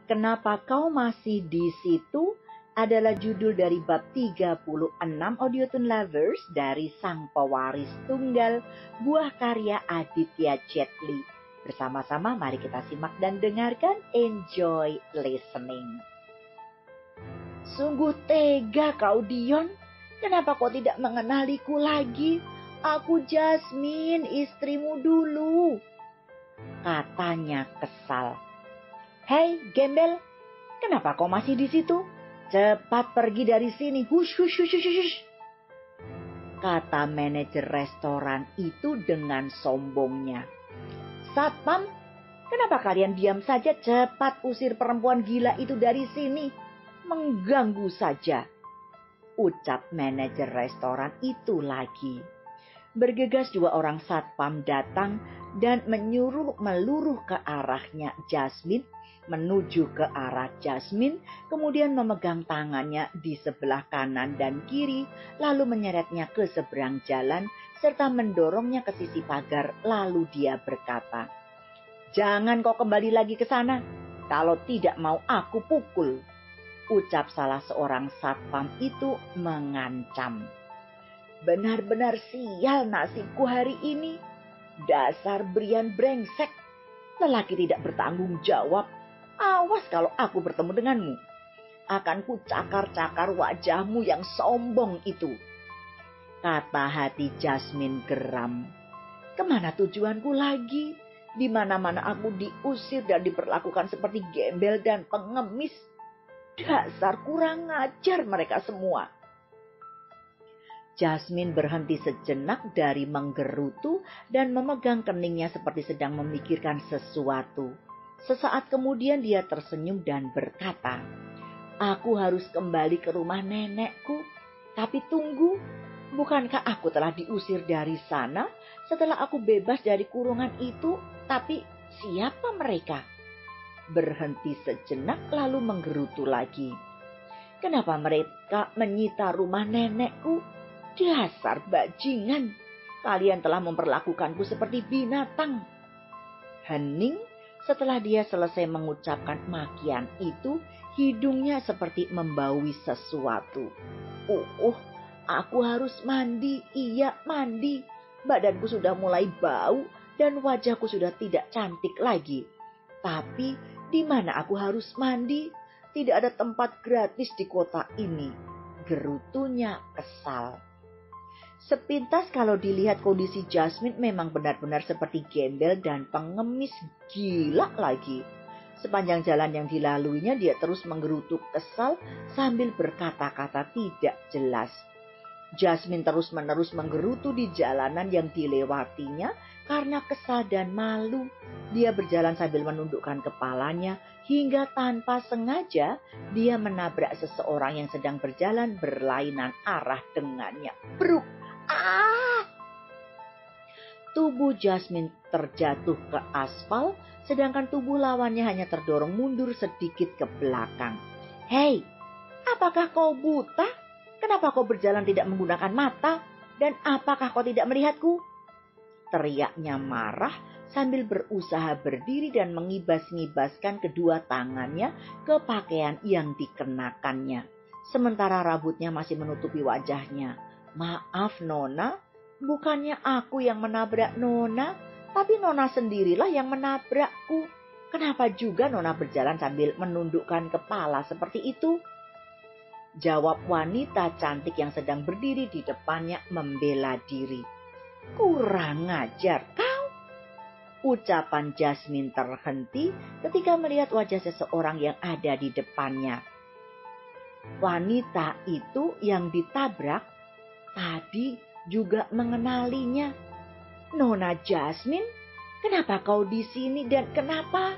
Kenapa Kau Masih di Situ adalah judul dari bab 36 Audiotune Lovers dari Sang Pewaris Tunggal, buah karya Aditya Jetli. Bersama-sama mari kita simak dan dengarkan. Enjoy listening. Sungguh tega kau, Dion. Kenapa kau tidak mengenaliku lagi? Aku Jasmine, istrimu dulu, katanya kesal. Hei, gembel, kenapa kau masih di situ? Cepat pergi dari sini, hush, hush, hush, hush, hush, kata manajer restoran itu dengan sombongnya. Satpam, kenapa kalian diam saja? Cepat usir perempuan gila itu dari sini. Mengganggu saja, ucap manajer restoran itu lagi. Bergegas dua orang satpam datang dan meluruh ke arahnya Jasmine, menuju ke arah Jasmine, kemudian memegang tangannya di sebelah kanan dan kiri, lalu menyeretnya ke seberang jalan, serta mendorongnya ke sisi pagar, lalu dia berkata, "Jangan kau kembali lagi ke sana, kalau tidak mau aku pukul," ucap salah seorang satpam itu mengancam. Benar-benar sial nasibku hari ini. Dasar Brian brengsek. Lelaki tidak bertanggung jawab. Awas kalau aku bertemu denganmu. Akan ku cakar-cakar wajahmu yang sombong itu, kata hati Jasmine geram. Kemana tujuanku lagi? Di mana-mana aku diusir dan diperlakukan seperti gembel dan pengemis. Dasar kurang ajar mereka semua. Jasmine berhenti sejenak dari menggerutu dan memegang keningnya seperti sedang memikirkan sesuatu. Sesaat kemudian dia tersenyum dan berkata, "Aku harus kembali ke rumah nenekku. Tapi tunggu, bukankah aku telah diusir dari sana setelah aku bebas dari kurungan itu? Tapi siapa mereka?" Berhenti sejenak lalu menggerutu lagi. "Kenapa mereka menyita rumah nenekku? Dasar bajingan, kalian telah memperlakukanku seperti binatang." Hening setelah dia selesai mengucapkan makian itu, hidungnya seperti membaui sesuatu. Aku harus mandi, iya mandi. Badanku sudah mulai bau dan wajahku sudah tidak cantik lagi. Tapi di mana aku harus mandi? Tidak ada tempat gratis di kota ini. Gerutunya kesal. Sepintas kalau dilihat kondisi Jasmine memang benar-benar seperti gembel dan pengemis gila lagi. Sepanjang jalan yang dilaluinya dia terus menggerutu kesal sambil berkata-kata tidak jelas. Jasmine terus-menerus menggerutu di jalanan yang dilewatinya karena kesal dan malu. Dia berjalan sambil menundukkan kepalanya hingga tanpa sengaja dia menabrak seseorang yang sedang berjalan berlainan arah dengannya. Bruk! Tubuh Jasmine terjatuh ke aspal, sedangkan tubuh lawannya hanya terdorong mundur sedikit ke belakang. "Hei, apakah kau buta? Kenapa kau berjalan tidak menggunakan mata? Dan apakah kau tidak melihatku?" Teriaknya marah sambil berusaha berdiri dan mengibas-ngibaskan kedua tangannya ke pakaian yang dikenakannya, sementara rambutnya masih menutupi wajahnya. "Maaf Nona, bukannya aku yang menabrak Nona, tapi Nona sendirilah yang menabrakku. Kenapa juga Nona berjalan sambil menundukkan kepala seperti itu?" Jawab wanita cantik yang sedang berdiri di depannya membela diri. "Kurang ajar kau." Ucapan Jasmine terhenti ketika melihat wajah seseorang yang ada di depannya. Wanita itu yang ditabrak tadi juga mengenalinya. "Nona Jasmine, kenapa kau di sini dan kenapa?"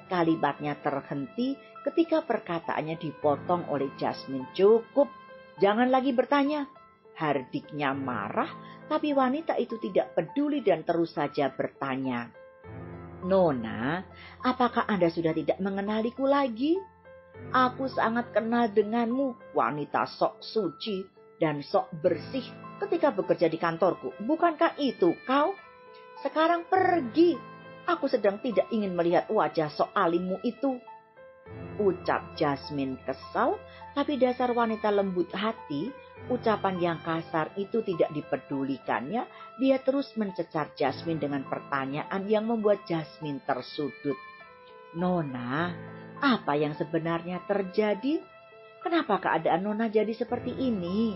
Kalimatnya terhenti ketika perkataannya dipotong oleh Jasmine. "Cukup, jangan lagi bertanya." Hardiknya marah, tapi wanita itu tidak peduli dan terus saja bertanya. "Nona, apakah Anda sudah tidak mengenaliku lagi? Aku sangat kenal denganmu, wanita sok suci dan sok bersih ketika bekerja di kantorku. Bukankah itu kau? Sekarang pergi. Aku sedang tidak ingin melihat wajah sok alimmu itu." Ucap Jasmine kesal, tapi dasar wanita lembut hati, ucapan yang kasar itu tidak dipedulikannya. Dia terus mencecar Jasmine dengan pertanyaan yang membuat Jasmine tersudut. Nona, apa yang sebenarnya terjadi? Kenapa keadaan Nona jadi seperti ini?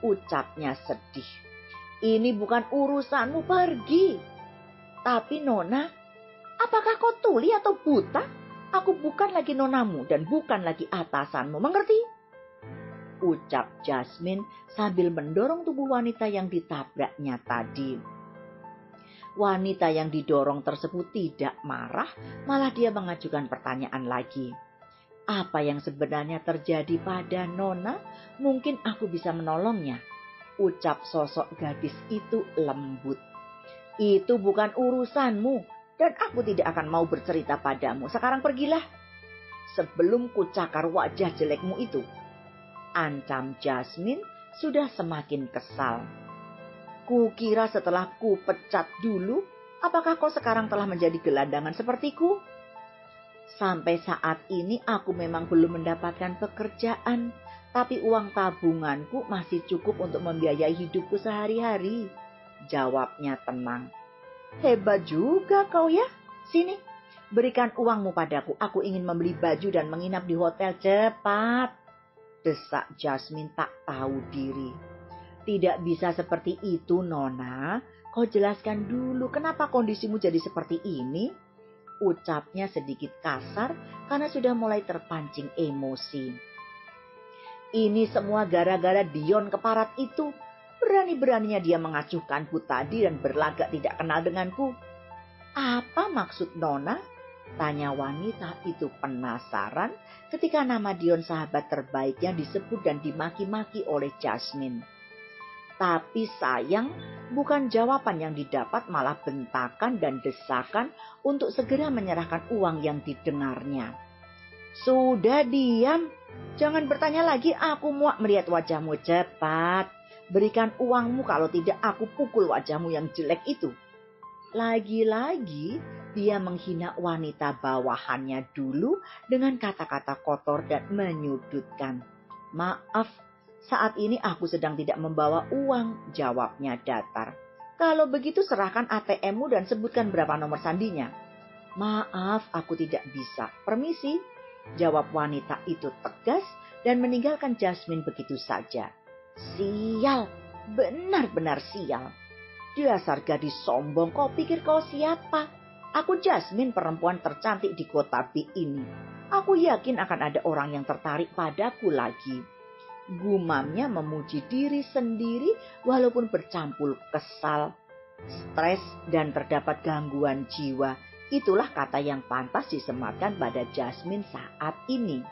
Ucapnya sedih. Ini bukan urusanmu, pergi. Tapi Nona, apakah kau tuli atau buta? Aku bukan lagi nonamu dan bukan lagi atasanmu, mengerti? Ucap Jasmine sambil mendorong tubuh wanita yang ditabraknya tadi. Wanita yang didorong tersebut tidak marah, malah dia mengajukan pertanyaan lagi. Apa yang sebenarnya terjadi pada Nona? Mungkin aku bisa menolongnya. Ucap sosok gadis itu lembut. Itu bukan urusanmu dan aku tidak akan mau bercerita padamu. Sekarang pergilah sebelum ku cakar wajah jelekmu itu. Ancam Jasmine sudah semakin kesal. Kukira setelah ku pecat dulu, apakah kau sekarang telah menjadi gelandangan sepertiku? Sampai saat ini aku memang belum mendapatkan pekerjaan, tapi uang tabunganku masih cukup untuk membiayai hidupku sehari-hari. Jawabnya tenang. Hebat juga kau ya. Sini, berikan uangmu padaku. Aku ingin membeli baju dan menginap di hotel. Cepat. Desak Jasmine tak tahu diri. Tidak bisa seperti itu, Nona. Kau jelaskan dulu kenapa kondisimu jadi seperti ini. Ucapnya sedikit kasar karena sudah mulai terpancing emosi. Ini semua gara-gara Dion keparat itu. Berani-beraninya dia mengacuhkanku tadi dan berlagak tidak kenal denganku. Apa maksud Nona? Tanya wanita itu penasaran ketika nama Dion sahabat terbaiknya disebut dan dimaki-maki oleh Jasmine. Tapi sayang, bukan jawaban yang didapat, malah bentakan dan desakan untuk segera menyerahkan uang yang didengarnya. Sudah diam, jangan bertanya lagi, aku muak melihat wajahmu. Cepat, berikan uangmu, kalau tidak aku pukul wajahmu yang jelek itu. Lagi-lagi dia menghina wanita bawahannya dulu dengan kata-kata kotor dan menyudutkan. Maaf, saat ini aku sedang tidak membawa uang, jawabnya datar. Kalau begitu serahkan ATM-mu dan sebutkan berapa nomor sandinya. Maaf, aku tidak bisa. Permisi, jawab wanita itu tegas dan meninggalkan Jasmine begitu saja. Sial, benar-benar sial. Dasar gadis sombong, kau pikir kau siapa? Aku Jasmine, perempuan tercantik di kota B ini. Aku yakin akan ada orang yang tertarik padaku lagi. Gumamnya memuji diri sendiri walaupun bercampur kesal, stres, dan terdapat gangguan jiwa. Itulah kata yang pantas disematkan pada Jasmine saat ini.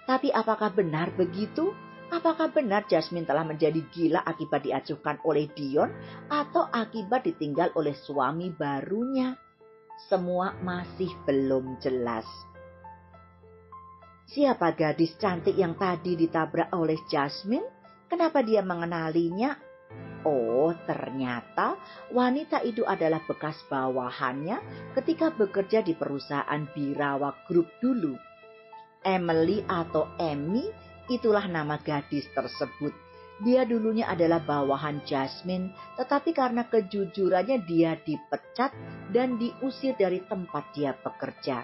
Tapi apakah benar begitu? Apakah benar Jasmine telah menjadi gila akibat diacuhkan oleh Dion atau akibat ditinggal oleh suami barunya? Semua masih belum jelas. Siapa gadis cantik yang tadi ditabrak oleh Jasmine? Kenapa dia mengenalinya? Oh, ternyata wanita itu adalah bekas bawahannya ketika bekerja di perusahaan Birawa Group dulu. Emily atau Emmy, itulah nama gadis tersebut. Dia dulunya adalah bawahan Jasmine, tetapi karena kejujurannya dia dipecat dan diusir dari tempat dia bekerja.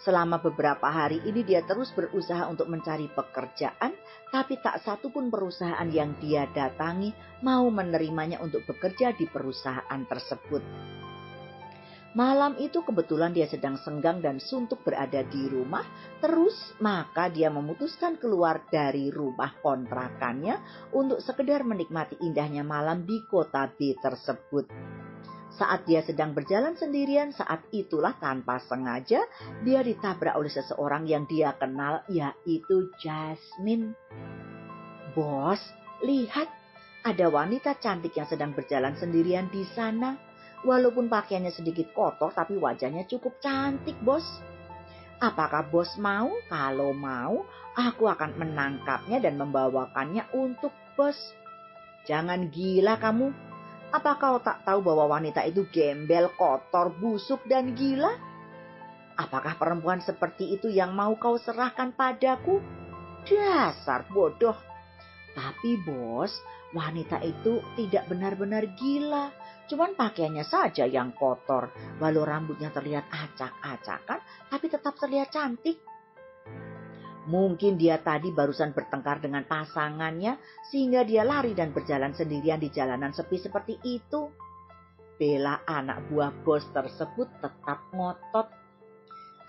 Selama beberapa hari ini dia terus berusaha untuk mencari pekerjaan, tapi tak satu pun perusahaan yang dia datangi mau menerimanya untuk bekerja di perusahaan tersebut. Malam itu kebetulan dia sedang senggang dan suntuk berada di rumah, maka dia memutuskan keluar dari rumah kontrakannya untuk sekedar menikmati indahnya malam di kota B tersebut. Saat dia sedang berjalan sendirian, saat itulah tanpa sengaja dia ditabrak oleh seseorang yang dia kenal, yaitu Jasmine. Bos, lihat, ada wanita cantik yang sedang berjalan sendirian di sana. Walaupun pakaiannya sedikit kotor, tapi wajahnya cukup cantik, bos. Apakah bos mau? Kalau mau, aku akan menangkapnya dan membawakannya untuk bos. Jangan gila kamu. Apa kau tak tahu bahwa wanita itu gembel, kotor, busuk, dan gila? Apakah perempuan seperti itu yang mau kau serahkan padaku? Dasar bodoh. Tapi bos, wanita itu tidak benar-benar gila. Cuman pakaiannya saja yang kotor. Walau rambutnya terlihat acak-acakan, tapi tetap terlihat cantik. Mungkin dia tadi barusan bertengkar dengan pasangannya, sehingga dia lari dan berjalan sendirian di jalanan sepi seperti itu. Bella, anak buah bos tersebut, tetap ngotot.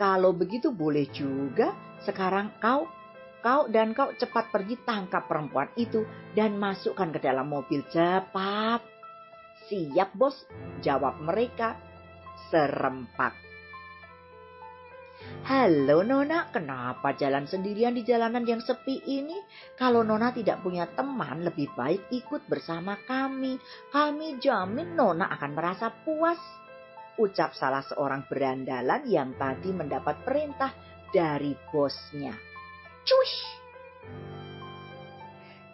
Kalau begitu boleh juga. Sekarang kau cepat pergi tangkap perempuan itu dan masukkan ke dalam mobil cepat. Siap bos, jawab mereka serempak. Halo Nona, kenapa jalan sendirian di jalanan yang sepi ini? Kalau Nona tidak punya teman, lebih baik ikut bersama kami. Kami jamin Nona akan merasa puas. Ucap salah seorang berandalan yang tadi mendapat perintah dari bosnya. Cuy!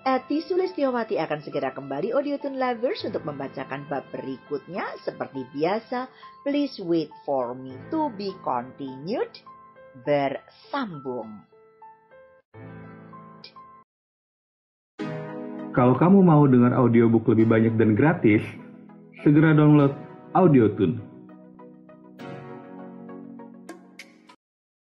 Eti Sulistyowati akan segera kembali Audiotune Lovers untuk membacakan bab berikutnya. Seperti biasa, please wait for me to be continued. Bersambung. Kalau kamu mau dengar audiobook lebih banyak dan gratis, segera download Audiotune.